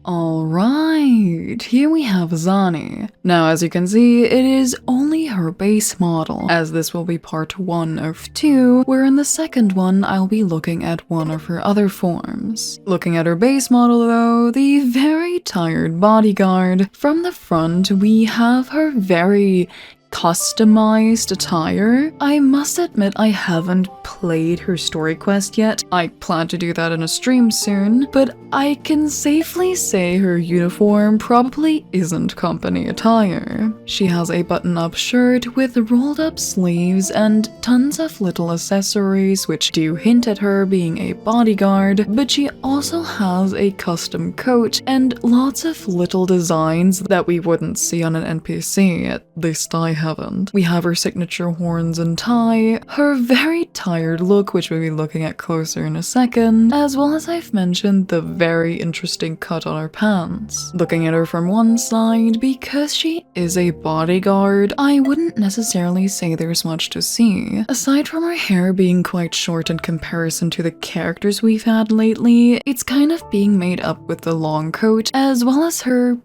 Alright, here we have Zani. Now as you can see, it is only her base model, as this will be part 1 of 2, where in the second one I'll be looking at one of her other forms. Looking at her base model though, the very tired bodyguard, from the front we have her very customized attire. I must admit I haven't played her story quest yet. I plan to do that in a stream soon, but I can safely say her uniform probably isn't company attire. She has a button-up shirt with rolled up sleeves and tons of little accessories which do hint at her being a bodyguard, but she also has a custom coat and lots of little designs that we wouldn't see on an NPC, at least I haven't. We have her signature horns and tie, her very tired look, which we'll be looking at closer in a second, as well as I've mentioned the very interesting cut on her pants. Looking at her from one side, because she is a bodyguard, I wouldn't necessarily say there's much to see. Aside from her hair being quite short in comparison to the characters we've had lately, it's kind of being made up with the long coat, as well as her,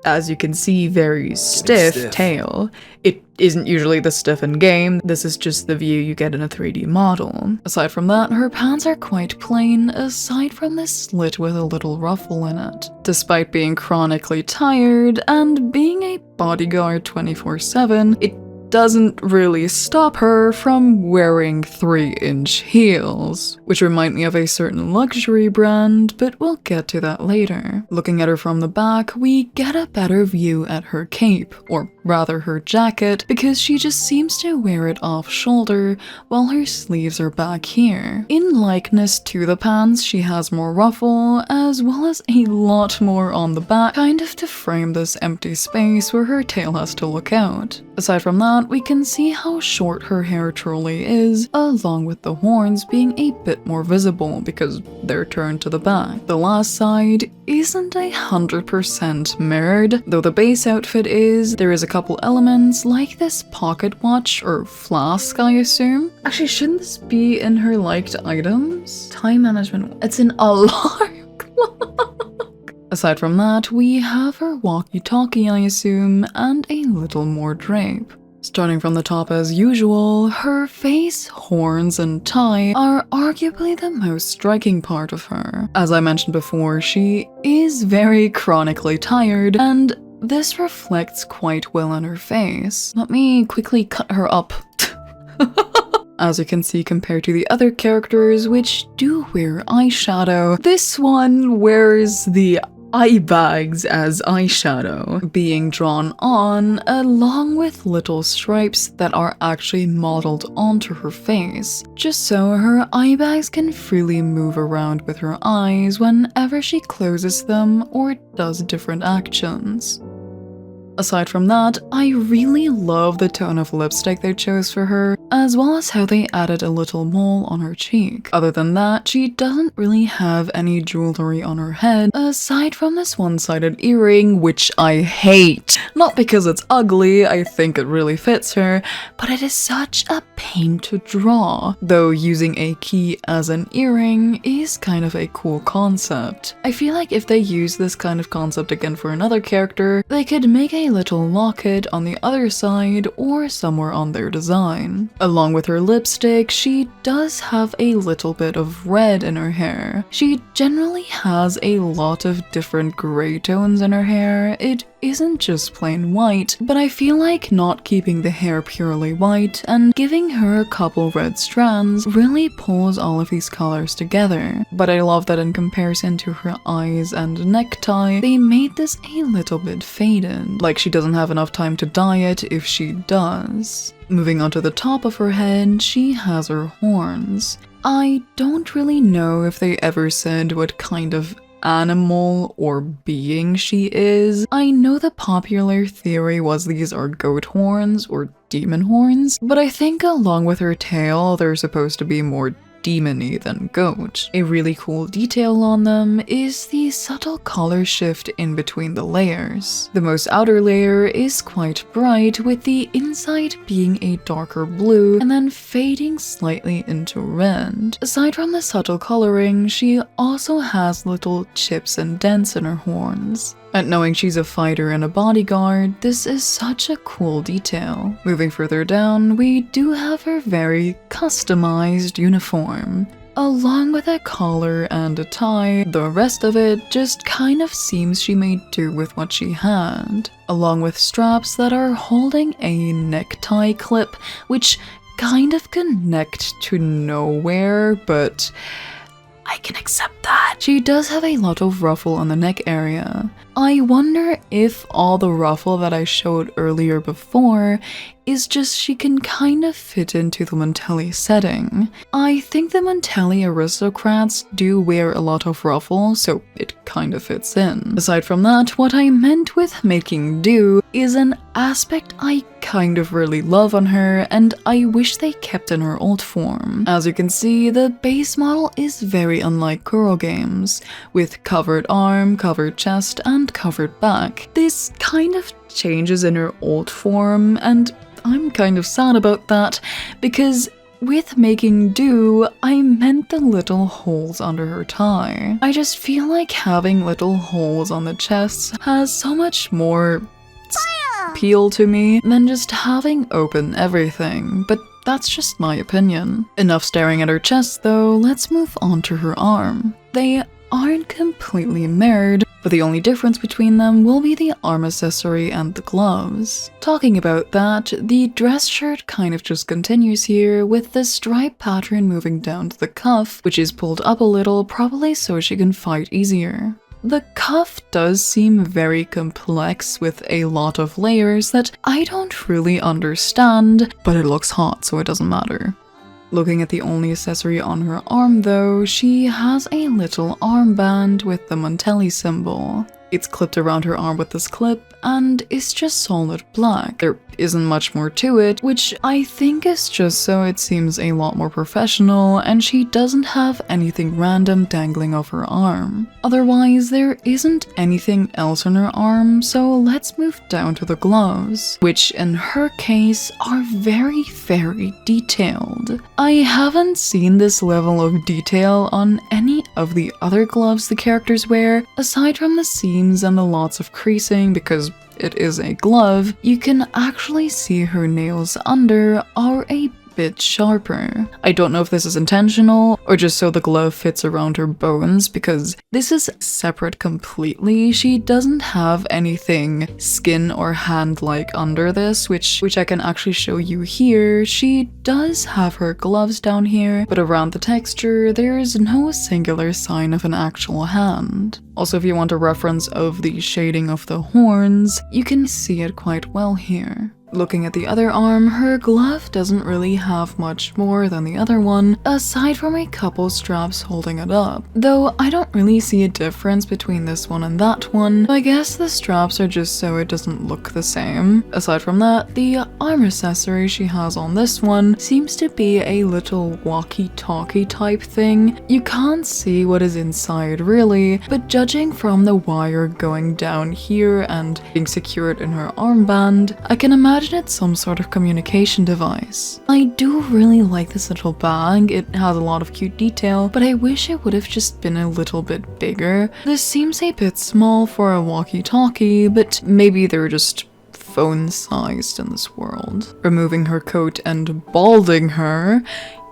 as you can see, very stiff tail. It isn't usually this stiff in game, this is just the view you get in a 3D model. Aside from that, her pants are quite plain, aside from this slit with a little ruffle in it. Despite being chronically tired and being a bodyguard 24/7, it doesn't really stop her from wearing 3-inch heels, which remind me of a certain luxury brand, but we'll get to that later. Looking at her from the back, we get a better view at her cape, or rather her jacket, because she just seems to wear it off shoulder while her sleeves are back here. In likeness to the pants, she has more ruffle, as well as a lot more on the back, kind of to frame this empty space where her tail has to look out. Aside from that, we can see how short her hair truly is, along with the horns being a bit more visible because they're turned to the back. The last side isn't 100% mirrored, though the base outfit is. There is a couple elements like this pocket watch or flask, I assume. Actually, shouldn't this be in her liked items? Time management, it's an alarm clock. Aside from that, we have her walkie-talkie, I assume, and a little more drape. Starting from the top as usual, her face, horns, and tie are arguably the most striking part of her. As I mentioned before, she is very chronically tired, and this reflects quite well on her face. Let me quickly cut her up. As you can see, compared to the other characters which do wear eyeshadow, this one wears the eye bags as eyeshadow being drawn on, along with little stripes that are actually modeled onto her face, just so her eye bags can freely move around with her eyes whenever she closes them or does different actions. Aside from that, I really love the tone of lipstick they chose for her, as well as how they added a little mole on her cheek. Other than that, she doesn't really have any jewelry on her head, aside from this one-sided earring, which I hate. Not because it's ugly, I think it really fits her, but it is such a pain to draw, though using a key as an earring is kind of a cool concept. I feel like if they use this kind of concept again for another character, they could make a little locket on the other side or somewhere on their design. Along with her lipstick, she does have a little bit of red in her hair. She generally has a lot of different gray tones in her hair. It isn't just plain white, but I feel like not keeping the hair purely white and giving her a couple red strands really pulls all of these colors together. But I love that in comparison to her eyes and necktie, they made this a little bit faded, like she doesn't have enough time to dye it if she does. Moving on to the top of her head, she has her horns. I don't really know if they ever said what kind of animal or being she is. I know the popular theory was these are goat horns or demon horns, but I think along with her tail, they're supposed to be more demon-y than goat. A really cool detail on them is the subtle color shift in between the layers. The most outer layer is quite bright, with the inside being a darker blue and then fading slightly into red. Aside from the subtle coloring, she also has little chips and dents in her horns. And knowing she's a fighter and a bodyguard, this is such a cool detail. Moving further down, we do have her very customized uniform. Along with a collar and a tie, the rest of it just kind of seems she made do with what she had. Along with straps that are holding a necktie clip, which kind of connect to nowhere, but I can accept that. She does have a lot of ruffle on the neck area. I wonder if all the ruffle that I showed earlier before is just she can kind of fit into the Mantelli setting. I think the Mantelli aristocrats do wear a lot of ruffle, so it kind of fits in. Aside from that, what I meant with making do is an aspect I kind of really love on her, and I wish they kept in her old form. As you can see, the base model is very unlike KuroGames, with covered arm, covered chest, and covered back. This kind of changes in her old form, and I'm kind of sad about that, because with making do, I meant the little holes under her tie. I just feel like having little holes on the chest has so much more appeal to me than just having open everything, but that's just my opinion. Enough staring at her chest though, let's move on to her arm. They aren't completely mirrored, but the only difference between them will be the arm accessory and the gloves. Talking about that, the dress shirt kind of just continues here, with the stripe pattern moving down to the cuff, which is pulled up a little, probably so she can fight easier. The cuff does seem very complex with a lot of layers that I don't really understand, but it looks hot, so it doesn't matter. Looking at the only accessory on her arm though, she has a little armband with the Mantelli symbol. It's clipped around her arm with this clip, and it's just solid black. There isn't much more to it, which I think is just so it seems a lot more professional, and she doesn't have anything random dangling off her arm. Otherwise, there isn't anything else on her arm, so let's move down to the gloves, which in her case are very, very detailed. I haven't seen this level of detail on any of the other gloves the characters wear, aside from the seams and the lots of creasing, because it is a glove. You can actually see her nails under are a bit sharper. I don't know if this is intentional or just so the glove fits around her bones, because this is separate completely. She doesn't have anything skin or hand-like under this, which I can actually show you here. She does have her gloves down here, but around the texture, there's no singular sign of an actual hand. Also, if you want a reference of the shading of the horns, you can see it quite well here. Looking at the other arm, her glove doesn't really have much more than the other one, aside from a couple straps holding it up. Though I don't really see a difference between this one and that one, I guess the straps are just so it doesn't look the same. Aside from that, the arm accessory she has on this one seems to be a little walkie-talkie type thing. You can't see what is inside really, but judging from the wire going down here and being secured in her armband, I can imagine it's some sort of communication device. I do really like this little bag. It has a lot of cute detail, but I wish it would have just been a little bit bigger. This seems a bit small for a walkie-talkie, but maybe they're just phone-sized in this world. Removing her coat and balding her,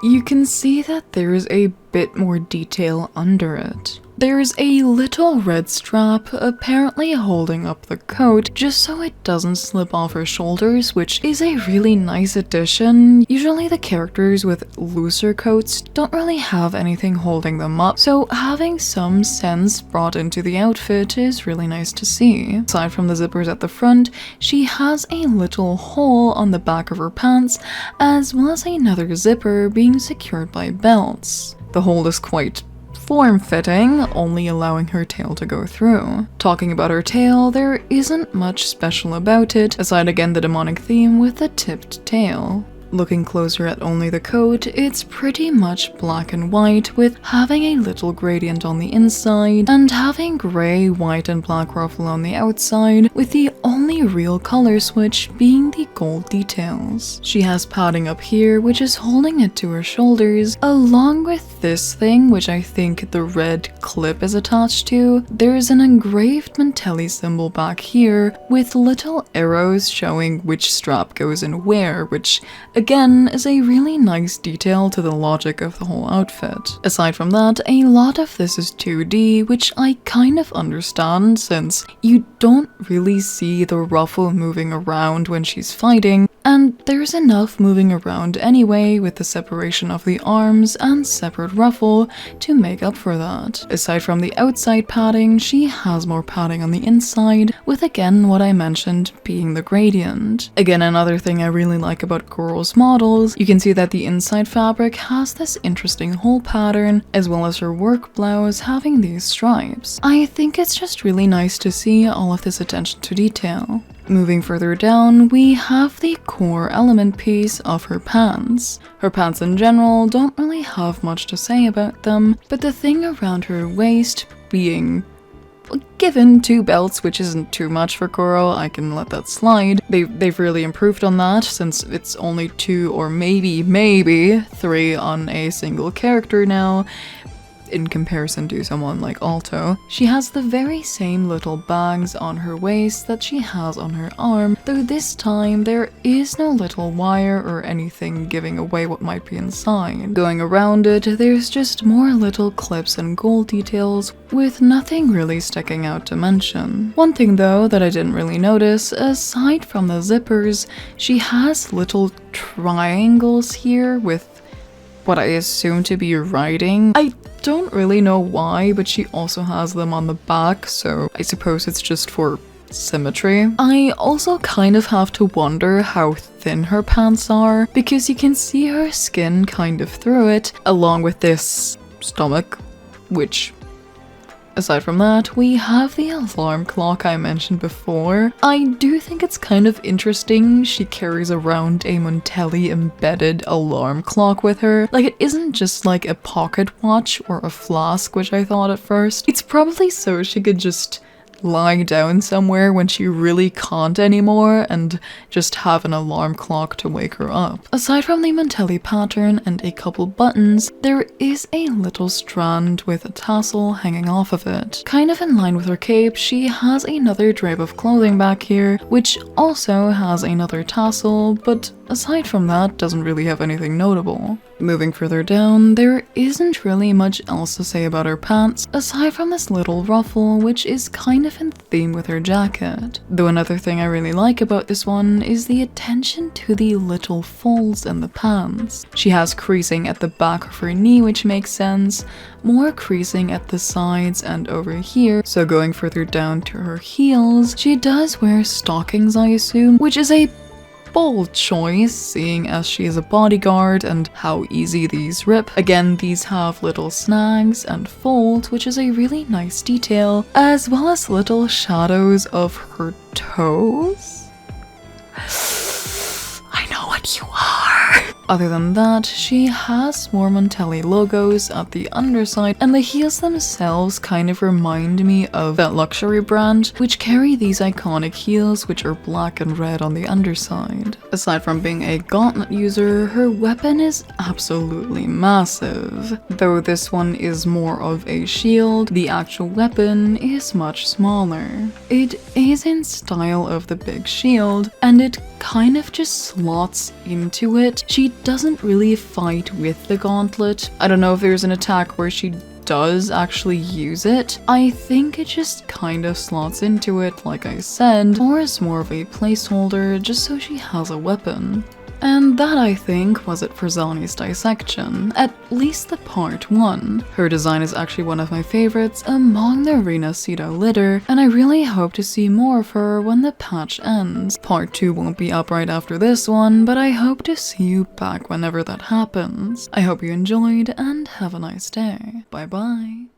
you can see that there is a bit more detail under it. There's a little red strap apparently holding up the coat just so it doesn't slip off her shoulders, which is a really nice addition. Usually the characters with looser coats don't really have anything holding them up, so having some sense brought into the outfit is really nice to see. Aside from the zippers at the front, she has a little hole on the back of her pants, as well as another zipper being secured by belts. The hole is quite form-fitting, only allowing her tail to go through. Talking about her tail, there isn't much special about it, aside again the demonic theme with the tipped tail. Looking closer at only the coat, it's pretty much black and white, with having a little gradient on the inside and having grey, white and black ruffle on the outside, with the only real color switch being the gold details. She has padding up here which is holding it to her shoulders, along with this thing which I think the red clip is attached to. There's an engraved Mantelli symbol back here with little arrows showing which strap goes in where, which again is a really nice detail to the logic of the whole outfit. Aside from that, a lot of this is 2D, which I kind of understand since you don't really see the ruffle moving around when she's fighting, and there's enough moving around anyway with the separation of the arms and separate ruffle to make up for that. Aside from the outside padding, she has more padding on the inside, with again what I mentioned being the gradient. Again, another thing I really like about Kuro's models, you can see that the inside fabric has this interesting hole pattern, as well as her work blouse having these stripes. I think it's just really nice to see all of this attention to detail. Moving further down, we have the core element piece of her pants. Her pants in general don't really have much to say about them, but the thing around her waist being given 2 belts, which isn't too much for Kuro, I can let that slide. They've really improved on that since it's only 2 or maybe 3 on a single character now. In comparison to someone like Alto. She has the very same little bags on her waist that she has on her arm, though this time there is no little wire or anything giving away what might be inside. Going around it, there's just more little clips and gold details, with nothing really sticking out to mention. One thing though that I didn't really notice, aside from the zippers, she has little triangles here with what I assume to be writing. I don't really know why, but she also has them on the back, so I suppose it's just for symmetry. I also kind of have to wonder how thin her pants are, because you can see her skin kind of through it, along with this stomach, which aside from that, we have the alarm clock I mentioned before. I do think it's kind of interesting she carries around a Mantelli embedded alarm clock with her. Like, it isn't just like a pocket watch or a flask, which I thought at first. It's probably so she could just lie down somewhere when she really can't anymore and just have an alarm clock to wake her up. Aside from the Mantelli pattern and a couple buttons, there is a little strand with a tassel hanging off of it. Kind of in line with her cape, she has another drape of clothing back here, which also has another tassel, but aside from that, doesn't really have anything notable. Moving further down, there isn't really much else to say about her pants, aside from this little ruffle, which is kind of in theme with her jacket. Though another thing I really like about this one is the attention to the little folds in the pants. She has creasing at the back of her knee, which makes sense, more creasing at the sides and over here, so going further down to her heels, she does wear stockings, I assume, which is a bold choice, seeing as she is a bodyguard and how easy these rip. Again, these have little snags and folds, which is a really nice detail, as well as little shadows of her toes. I know what you are! Other than that, she has more Mantelli logos at the underside, and the heels themselves kind of remind me of that luxury brand, which carry these iconic heels which are black and red on the underside. Aside from being a gauntlet user, her weapon is absolutely massive. Though this one is more of a shield, the actual weapon is much smaller. It is in style of the big shield, and it kind of just slots into it. She doesn't really fight with the gauntlet. I don't know if there's an attack where she does actually use it. I think it just kind of slots into it, like I said, or is more of a placeholder just so she has a weapon. And that, I think, was it for Zani's dissection, at least the part 1. Her design is actually one of my favorites among the Renascido litter, and I really hope to see more of her when the patch ends. Part 2 won't be up right after this one, but I hope to see you back whenever that happens. I hope you enjoyed, and have a nice day. Bye bye.